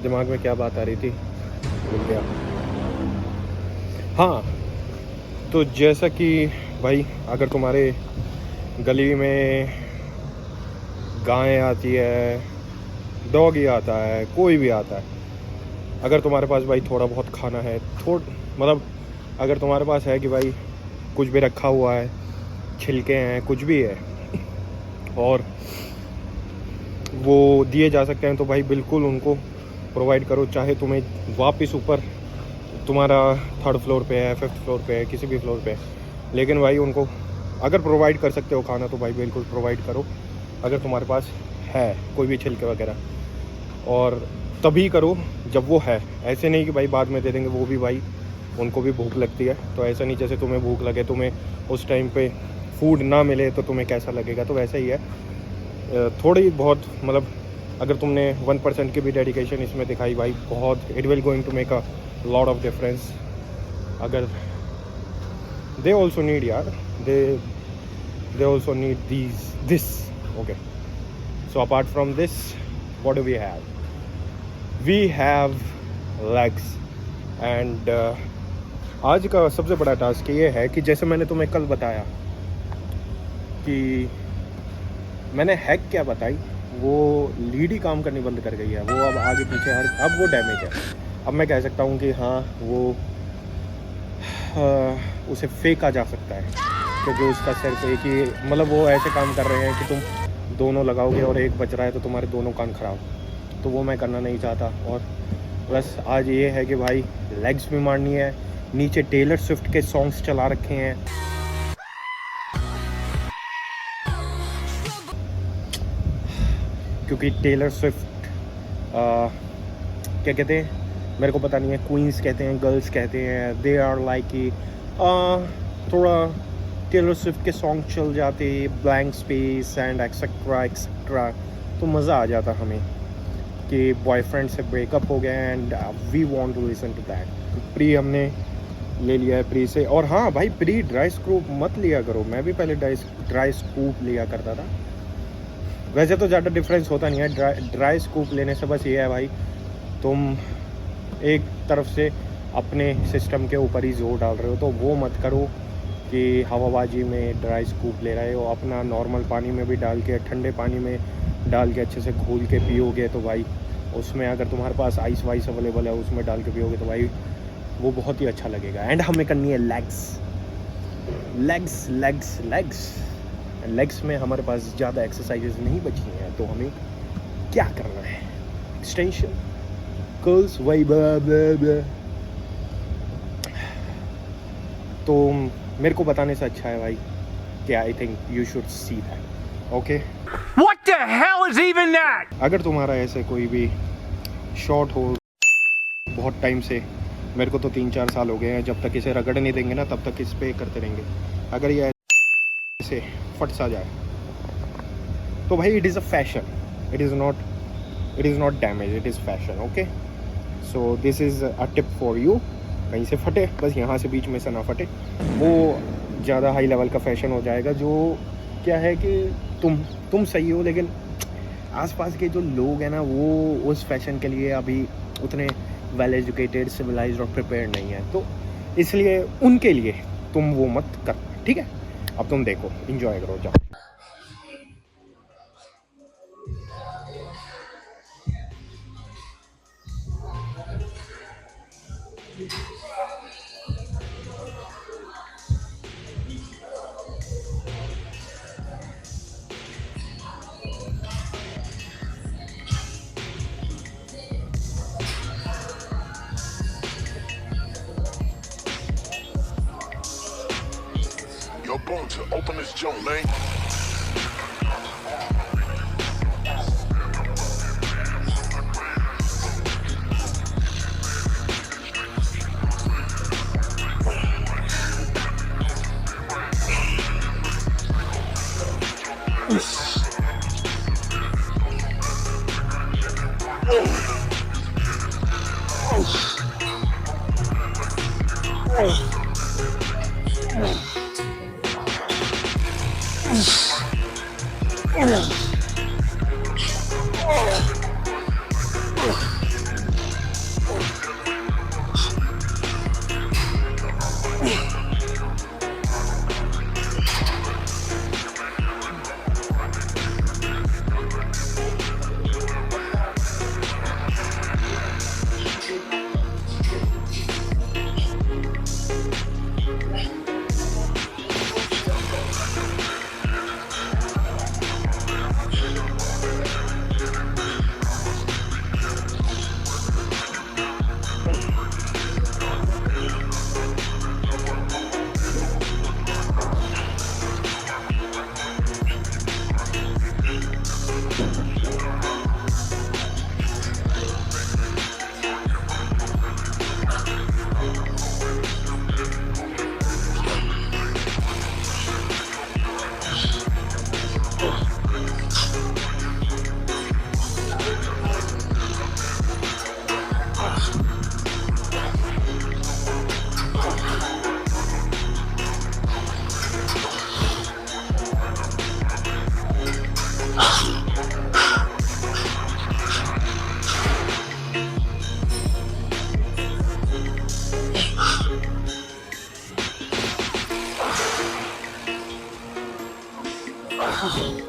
दिमाग में क्या बात आ रही थी भूल गया। हाँ, तो जैसा कि भाई अगर तुम्हारे गली में गाय आती है, डॉगी आता है, कोई भी आता है, अगर तुम्हारे पास भाई थोड़ा बहुत खाना है, मतलब अगर तुम्हारे पास है कि भाई कुछ भी रखा हुआ है, छिलके हैं, कुछ भी है और वो दिए जा सकते हैं, तो भाई बिल्कुल उनको प्रोवाइड करो। चाहे तुम्हें वापस ऊपर तुम्हारा 3rd फ्लोर पे है, 5th फ्लोर पे है, किसी भी फ्लोर पे है, लेकिन भाई उनको अगर प्रोवाइड कर सकते हो खाना तो भाई बिल्कुल प्रोवाइड करो अगर तुम्हारे पास है कोई भी छिलके वगैरह। और तभी करो जब वो है, ऐसे नहीं कि भाई बाद में दे देंगे। वो भी भाई उनको भी भूख लगती है, तो ऐसा नहीं जैसे तुम्हें भूख लगे, तुम्हें उस टाइम पे फूड ना मिले तो तुम्हें कैसा लगेगा, तो वैसा ही है। थोड़ी बहुत मतलब अगर तुमने 1% की भी डेडिकेशन इसमें दिखाई भाई, बहुत it will going to make a lot of difference. अगर दे ऑल्सो नीड यार, they also need this okay. So apart from this what do we have? We have legs. And आज का सबसे बड़ा टास्क ये है कि जैसे मैंने तुम्हें कल बताया कि मैंने हैक क्या बताई, वो लीड ही काम करनी बंद कर गई है। वो अब आगे पीछे अब वो डैमेज है। अब मैं कह सकता हूँ कि हाँ वो उसे फेंका जा सकता है, कि जो उसका सिर्फ एक ही मतलब वो ऐसे काम कर रहे हैं कि तुम दोनों लगाओगे और एक बच रहा है तो तुम्हारे दोनों कान खराब, तो वो मैं करना नहीं चाहता। और बस आज ये है कि भाई लेग्स भी मारनी है। नीचे टेलर स्विफ्ट के सॉन्ग्स चला रखे हैं, क्योंकि टेलर स्विफ्ट क्या कहते हैं मेरे को पता नहीं है, क्वींस कहते हैं, गर्ल्स कहते हैं, दे आर लाइक कि थोड़ा टेलर स्विफ्ट के सॉन्ग चल जाते, blank space and etcetera etcetera, तो मज़ा आ जाता हमें कि बॉयफ्रेंड से ब्रेकअप हो गया and we want to listen to that. प्री हमने ले लिया है प्री से। और हाँ भाई, प्री ड्राई स्कूप मत लिया करो। मैं भी पहले ड्राई स्कूप लिया करता था। वैसे तो ज़्यादा डिफरेंस होता नहीं है ड्राई स्कूप लेने से। बस ये है भाई, तुम एक तरफ से अपने सिस्टम के ऊपर ही जोर डाल रहे हो, तो वो मत करो कि हवाबाजी में ड्राई स्कूप ले रहे हो। अपना नॉर्मल पानी में भी डाल के, ठंडे पानी में डाल के अच्छे से घोल के पियोगे तो भाई उसमें अगर तुम्हारे पास आइस वाइस अवेलेबल है उसमें डाल के पियोगे तो भाई वो बहुत ही अच्छा लगेगा। एंड हमें करनी है legs legs legs legs legs में हमारे पास ज़्यादा एक्सरसाइजेज नहीं बची हैं, तो हमें क्या करना है? एक्सटेंशन, कर्ल्स, वही तो मेरे को बताने से अच्छा है भाई कि I think you should see that. Okay, What the hell is even that? अगर तुम्हारा ऐसे कोई भी शॉर्ट हो बहुत टाइम से, मेरे को तो 3-4 साल हो गए हैं, जब तक इसे रगड़ नहीं देंगे ना तब तक इस पे करते रहेंगे। अगर ये ऐसे फट सा जाए तो भाई it is a fashion, it is not damage, it is fashion. Okay, so this is a tip for you. कहीं से फटे, बस यहाँ से बीच में से ना फटे, वो ज़्यादा हाई लेवल का फैशन हो जाएगा। जो क्या है कि तुम सही हो, लेकिन आसपास के जो लोग हैं ना वो उस फैशन के लिए अभी उतने वेल एजुकेटेड, सिविलाइज्ड और प्रिपेयर्ड नहीं है, तो इसलिए उनके लिए तुम वो मत करना, ठीक है? अब तुम देखो, इंजॉय करो, जाओ। Yo, boom, to open this junk, man. Oh.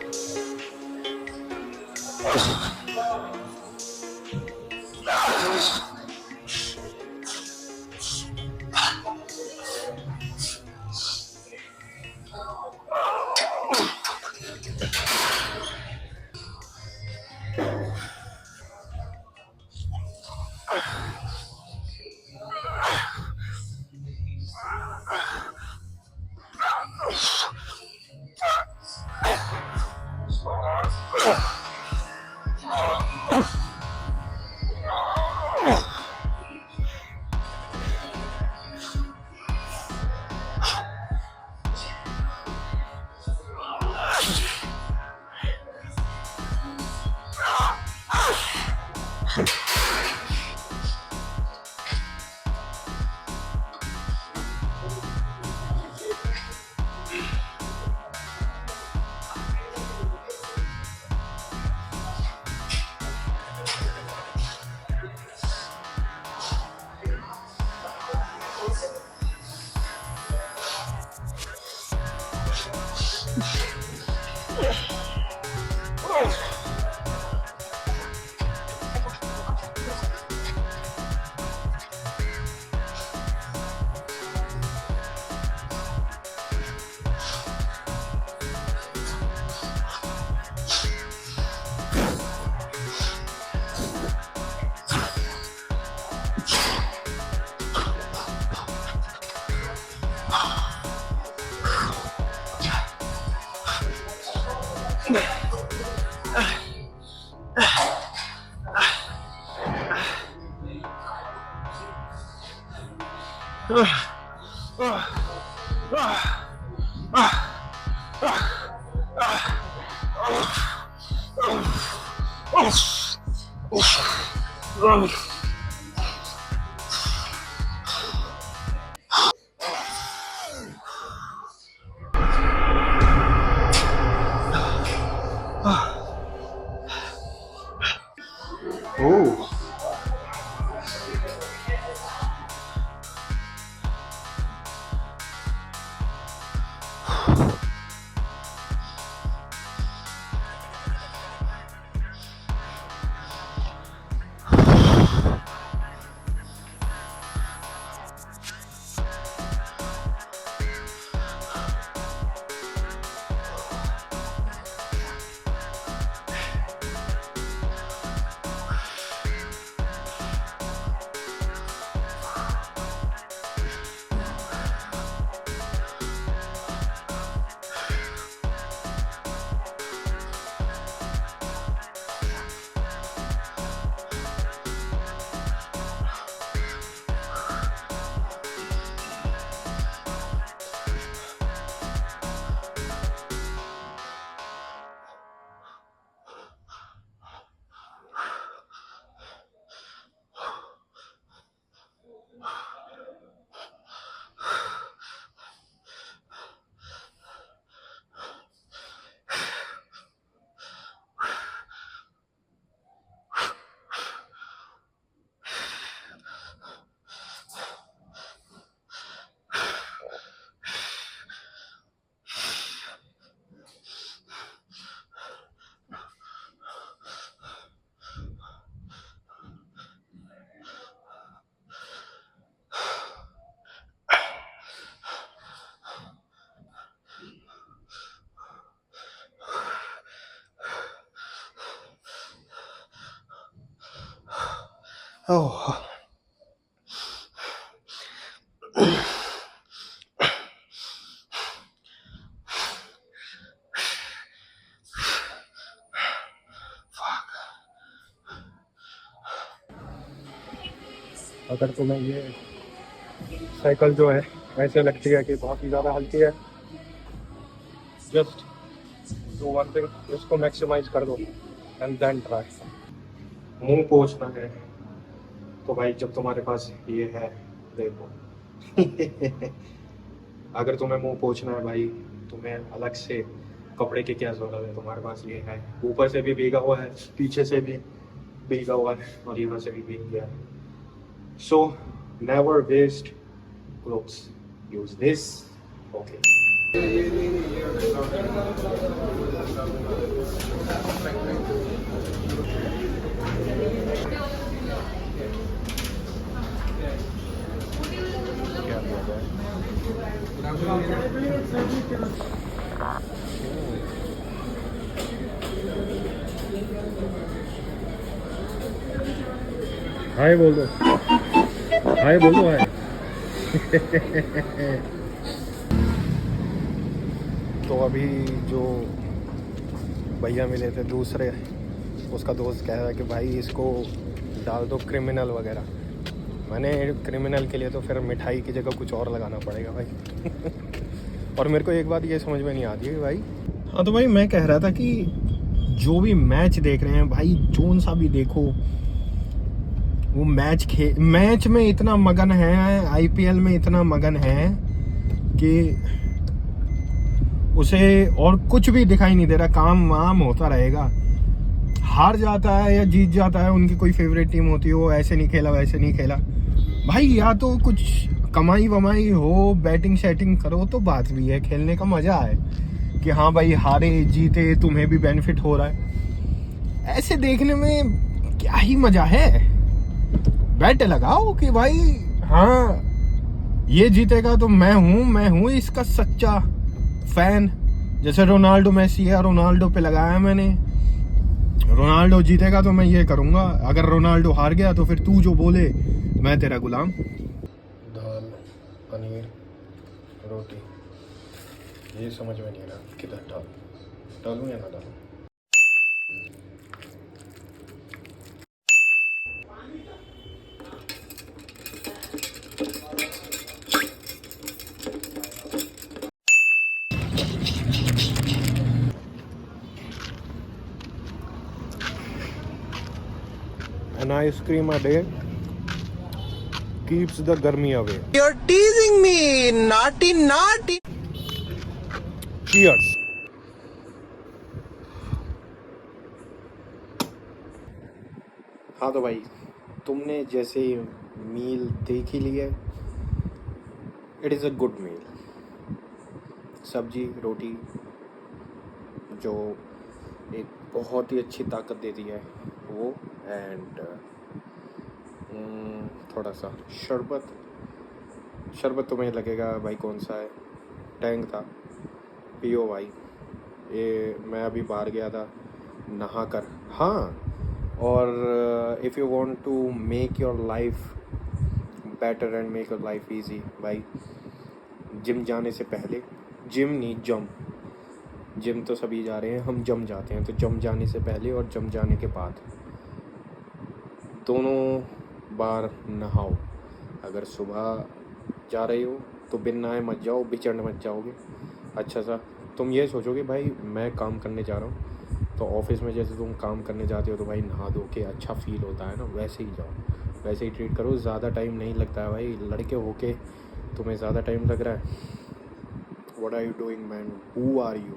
Oh. अगर तुम्हें ये साइकिल जो है ऐसे लगती है कि बहुत ही ज़्यादा हल्की है, जस्ट डू वन थिंग, इसको मैक्सिमाइज कर दो एंड देन ट्राई। मुंह पोंछना है तो भाई जब तुम्हारे पास ये है देखो अगर तुम्हें मुंह पोंछना है भाई, तुम्हें अलग से कपड़े की क्या ज़रूरत है, तुम्हारे पास ये है। ऊपर से भी भीगा हुआ है, पीछे से भी भीगा हुआ है और यहाँ से भी भीग गया है। So never waste clothes. Use this. Okay. क्या दिया जाए? हाय बोल दो, हाय बोल दो, हाय। तो अभी जो भैया मिले थे दूसरे, उसका दोस्त कह रहा है कि भाई इसको डाल दो क्रिमिनल वगैरह। मैंने क्रिमिनल के लिए तो फिर मिठाई की जगह कुछ और लगाना पड़ेगा भाई। और मेरे को एक बात ये समझ में नहीं आती है भाई। हाँ तो भाई मैं कह रहा था कि जो भी मैच देख रहे हैं भाई, जोन सा भी देखो, वो मैच में इतना मगन है, आईपीएल में इतना मगन है कि उसे और कुछ भी दिखाई नहीं दे रहा, काम वाम होता रहेगा। हार जाता है या जीत जाता है, उनकी कोई फेवरेट टीम होती है, वो ऐसे नहीं खेला वैसे नहीं खेला। भाई या तो कुछ कमाई वमाई हो, बैटिंग शैटिंग करो तो बात भी है, खेलने का मजा है कि हाँ भाई हारे जीते तुम्हें भी बेनिफिट हो रहा है। ऐसे देखने में क्या ही मजा है। बैट लगाओ कि भाई हाँ ये जीतेगा तो मैं हूं इसका सच्चा फैन। जैसे रोनाल्डो मेसी है, रोनाल्डो पे लगाया मैंने, रोनाल्डो जीतेगा तो मैं ये करूंगा, अगर रोनाल्डो हार गया तो फिर तू जो बोले मैं तेरा गुलाम। दाल, पनीर, रोटी, ये समझ में नहीं आ रहा किधर डालूं या ना डालूं। An ice cream a day keeps the गर्मी away. You're teasing me, naughty, naughty. Cheers. हाँ तो भाई तुमने जैसे मील देख ही लिया, it is a good meal. सब्जी रोटी जो एक बहुत ही अच्छी ताकत देती है वो, एंड थोड़ा सा शरबत तुम्हें लगेगा भाई कौन सा है, टैंग था, पियो भाई। ये मैं अभी बाहर गया था नहा कर। हाँ, और if you want to make your life better and make your life easy भाई, जिम जाने से पहले, जिम नहीं जम, जिम तो सभी जा रहे हैं, हम जम जाते हैं, तो जम जाने से पहले और जम जाने के बाद दोनों बार नहाओ। अगर सुबह जा रहे हो तो बिन नहाए मत जाओ, बिचड़ मत जाओगे। अच्छा सा तुम ये सोचोगे भाई मैं काम करने जा रहा हूँ, तो ऑफिस में जैसे तुम काम करने जाते हो तो भाई नहा धो के अच्छा फील होता है ना, वैसे ही जाओ, वैसे ही ट्रीट करो। ज़्यादा टाइम नहीं लगता है भाई, लड़के होके तुम्हें ज़्यादा टाइम लग रहा है। What are you doing man, who are you?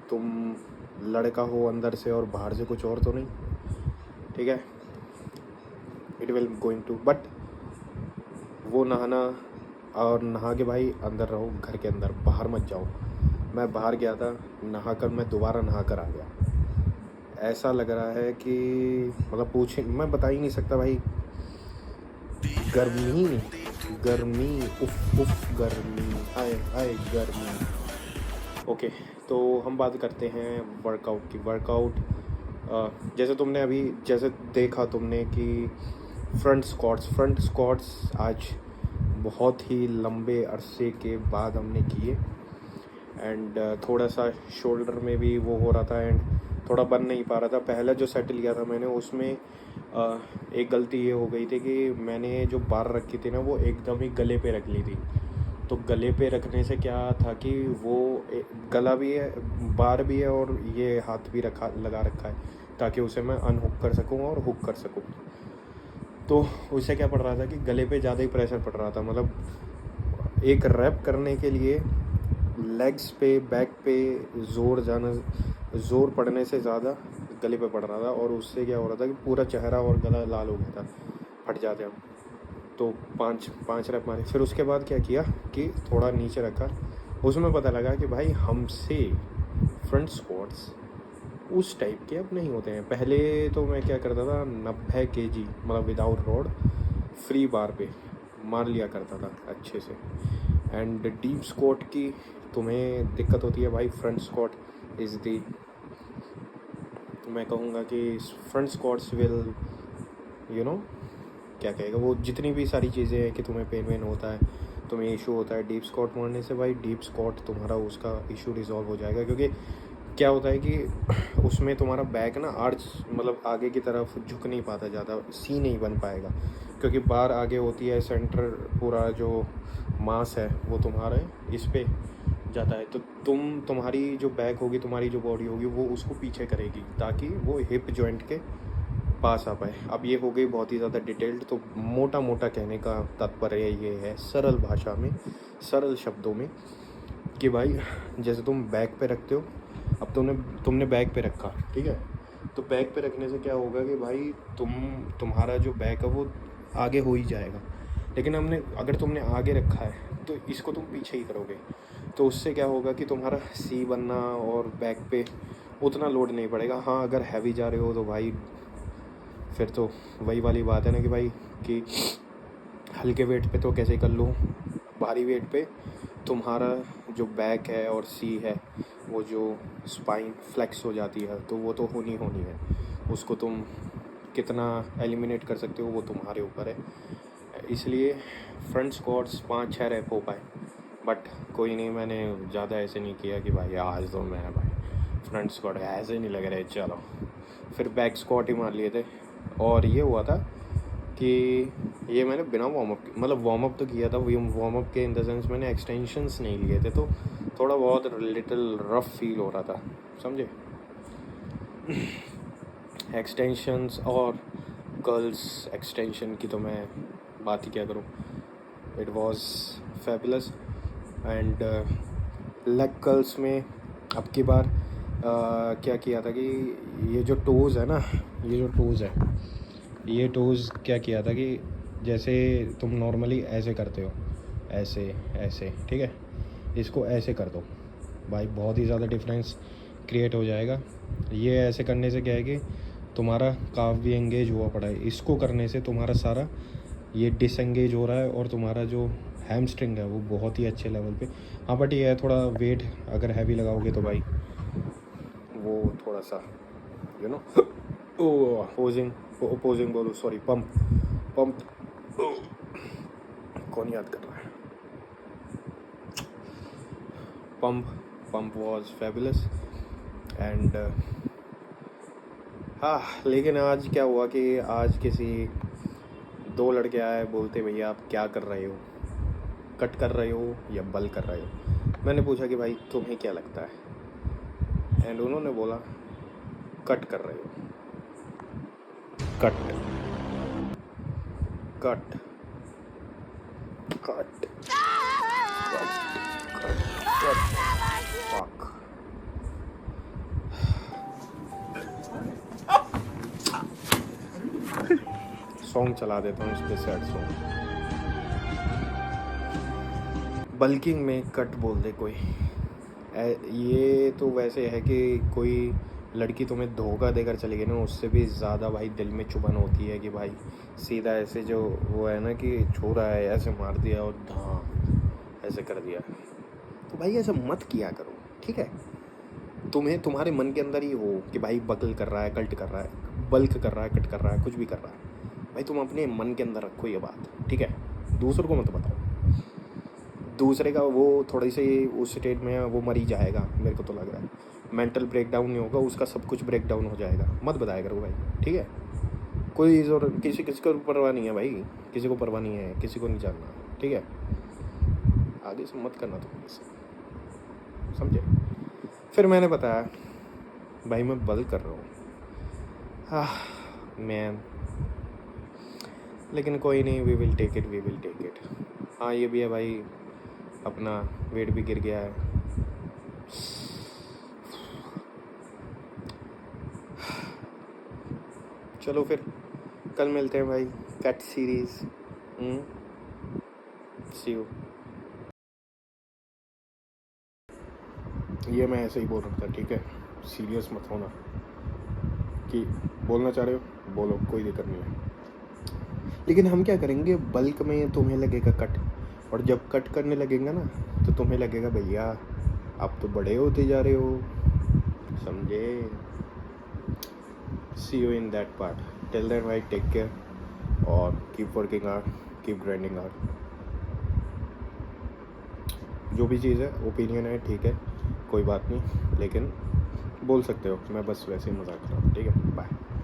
तुम लड़का हो अंदर से और बाहर से कुछ और तो नहीं, ठीक है? It will going to, but वो नहाना और नहा के भाई अंदर रहो, घर के अंदर, बाहर मत जाओ। मैं बाहर गया था नहा कर, मैं दोबारा नहा कर आ गया। ऐसा लग रहा है कि मतलब पूछे, मैं बता ही नहीं सकता भाई। गर्मी उफ गर्मी, आए गर्मी। ओके, तो हम बात करते हैं वर्कआउट की। वर्कआउट जैसे तुमने अभी जैसे देखा तुमने कि फ्रंट स्क्वाट्स आज बहुत ही लंबे अरसे के बाद हमने किए, एंड थोड़ा सा शोल्डर में भी वो हो रहा था, एंड थोड़ा बन नहीं पा रहा था। पहले जो सेट लिया था मैंने उसमें एक गलती ये हो गई थी कि मैंने जो बार रखी थी ना वो एकदम ही गले पे रख ली थी। तो गले पे रखने से क्या था कि वो गला भी है, बार भी है, और ये हाथ भी लगा रखा है ताकि उसे मैं अनहुक कर सकूं और हुक कर सकूं। तो उससे क्या पड़ रहा था कि गले पे ज़्यादा ही प्रेशर पड़ रहा था। मतलब एक रैप करने के लिए लेग्स पे, बैक पे ज़ोर पड़ने से ज़्यादा गले पे पड़ रहा था, और उससे क्या हो रहा था कि पूरा चेहरा और गला लाल हो गया था, फट जाते हम। तो पाँच रैप मारे। फिर उसके बाद क्या किया कि थोड़ा नीचे रखा उसमें पता लगा कि भाई हमसे फ्रंट स्क्वाट्स उस टाइप के अब नहीं होते हैं। पहले तो मैं क्या करता था 90 kg मतलब विदाउट रोड फ्री बार पे मार लिया करता था अच्छे से। एंड डीप स्क्वाट की तुम्हें दिक्कत होती है भाई। फ्रंट स्क्वाट इज़ दी, मैं कहूँगा कि front squats will you know क्या कहेगा वो, जितनी भी सारी चीज़ें हैं कि तुम्हें पेन वेन होता है, तुम्हें इशू होता है डीप स्क्वाट मारने से, भाई डीप स्क्वाट तुम्हारा उसका इशू रिजॉल्व हो जाएगा। क्योंकि क्या होता है कि उसमें तुम्हारा बैक ना आर्च मतलब आगे की तरफ झुक नहीं पाता ज़्यादा, सी नहीं बन पाएगा, क्योंकि बार आगे होती है, सेंटर पूरा जो मास है वो तुम्हारे इस पे जाता है, तो तुम्हारी जो बैक होगी, तुम्हारी जो बॉडी होगी वो उसको पीछे करेगी ताकि वो हिप जॉइंट के पास आ पाए। अब ये हो गई बहुत ही ज़्यादा डिटेल्ड, तो मोटा मोटा कहने का तात्पर्य ये है सरल भाषा में, सरल शब्दों में, कि भाई जैसे तुम बैक पे रखते हो, अब तुमने बैक पे रखा, ठीक है, तो बैक पे रखने से क्या होगा कि भाई तुम्हारा जो बैक है वो आगे हो ही जाएगा। लेकिन अगर तुमने आगे रखा है तो इसको तुम पीछे ही करोगे, तो उससे क्या होगा कि तुम्हारा सी बनना और बैक पे उतना लोड नहीं पड़ेगा। हाँ, अगर हैवी जा रहे हो तो भाई फिर तो वही वाली बात है ना कि भाई कि हल्के वेट पे तो कैसे कर लो, भारी वेट पे तुम्हारा जो बैक है और सी है वो जो स्पाइन फ्लेक्स हो जाती है, तो वो तो होनी है। उसको तुम कितना एलिमिनेट कर सकते हो वो तुम्हारे ऊपर है। इसलिए फ्रंट स्क्वाट्स 5-6 रैप हो पाए, बट कोई नहीं, मैंने ज़्यादा ऐसे नहीं किया कि भाई आज तो मैं भाई फ्रंट स्क्वाट ऐसे नहीं लग रहे चलो, फिर बैक स्क्वाट ही मार लिए थे। और ये हुआ था कि ये मैंने बिना वार्म अप मतलब वार्म अप तो किया था, वार्म अप के इन द सेंस मैंने एक्सटेंशंस नहीं लिए थे, तो थोड़ा बहुत लिटिल रफ फील हो रहा था, समझे। एक्सटेंशंस और कर्ल्स एक्सटेंशन की तो मैं बात ही क्या करूँ, it was fabulous. And leg curls में अब की बार क्या किया था कि ये जो टोज़ है ना, ये टोज़ क्या किया था कि जैसे तुम नॉर्मली ऐसे करते हो, ऐसे ठीक है, इसको ऐसे कर दो भाई, बहुत ही ज़्यादा डिफरेंस क्रिएट हो जाएगा। ये ऐसे करने से क्या है कि तुम्हारा काफ भी एंगेज हुआ पड़ा है, इसको करने से तुम्हारा सारा ये डिसएंगेज हो रहा है और तुम्हारा जो हैमस्ट्रिंग है वो बहुत ही अच्छे लेवल पे। हाँ, बट ये है थोड़ा वेट अगर हैवी लगाओगे तो भाई वो थोड़ा सा यू नो अपोजिंग बोलो, सॉरी, पंप कौन याद कर रहा है, पंप वाज फैबुलस। एंड हाँ, लेकिन आज क्या हुआ कि आज किसी 2 लड़के आए, बोलते भैया आप क्या कर रहे हो, कट कर रहे हो या बल कर रहे हो। मैंने पूछा कि भाई तुम्हें क्या लगता है, एंड उन्होंने बोला कट कर रहे हो, cut cut cut fuck. Song चला देता हूँ इस पे, सैड सॉन्ग। बल्किंग में कट बोल दे कोई, ये तो वैसे है कि कोई लड़की तुम्हें धोखा देकर चली गई ना, उससे भी ज़्यादा भाई दिल में चुभन होती है कि भाई सीधा ऐसे जो वो है ना कि छोरा है ऐसे मार दिया और हाँ ऐसे कर दिया, तो भाई ऐसा मत किया करो, ठीक है। तुम्हारे मन के अंदर ही हो कि भाई बकल कर रहा है, कल्ट कर रहा है, बल्क कर रहा है, कट कर रहा है, कुछ भी कर रहा है, भाई तुम अपने मन के अंदर रखो ये बात, ठीक है, दूसरों को मत बताओ। दूसरे का वो थोड़ी सी उस स्टेट में वो मर ही जाएगा, मेरे को तो लग रहा है मेंटल ब्रेकडाउन नहीं होगा उसका, सब कुछ ब्रेकडाउन हो जाएगा, मत बताया करो भाई, ठीक है। कोई और किसी को परवाह नहीं है भाई, किसी को परवाह नहीं है, किसी को नहीं जानना, ठीक है। आगे से मत करना तुम ऐसे, समझे। फिर मैंने बताया भाई मैं बल कर रहा हूँ, मैन, लेकिन कोई नहीं, वी विल टेक इट। हाँ, ये भी है भाई, अपना वेट भी गिर गया है। चलो फिर कल मिलते हैं भाई, कट सीरीज। C you. ये मैं ऐसे ही बोल रहा था, ठीक है, सीरियस मत होना। कि बोलना चाह रहे हो बोलो, कोई दिक्कत नहीं है। लेकिन हम क्या करेंगे, बल्क में तुम्हें लगेगा कट, और जब कट करने लगेंगे ना तो तुम्हें लगेगा भैया आप तो बड़े होते जा रहे हो, समझे। See you in that part. Till then भाई टेक केयर और keep working hard, keep grinding hard. जो भी चीज़ है ओपिनियन है, ठीक है, कोई बात नहीं, लेकिन बोल सकते हो, मैं बस वैसे ही मजाक कर रहा हूँ, ठीक है, बाय।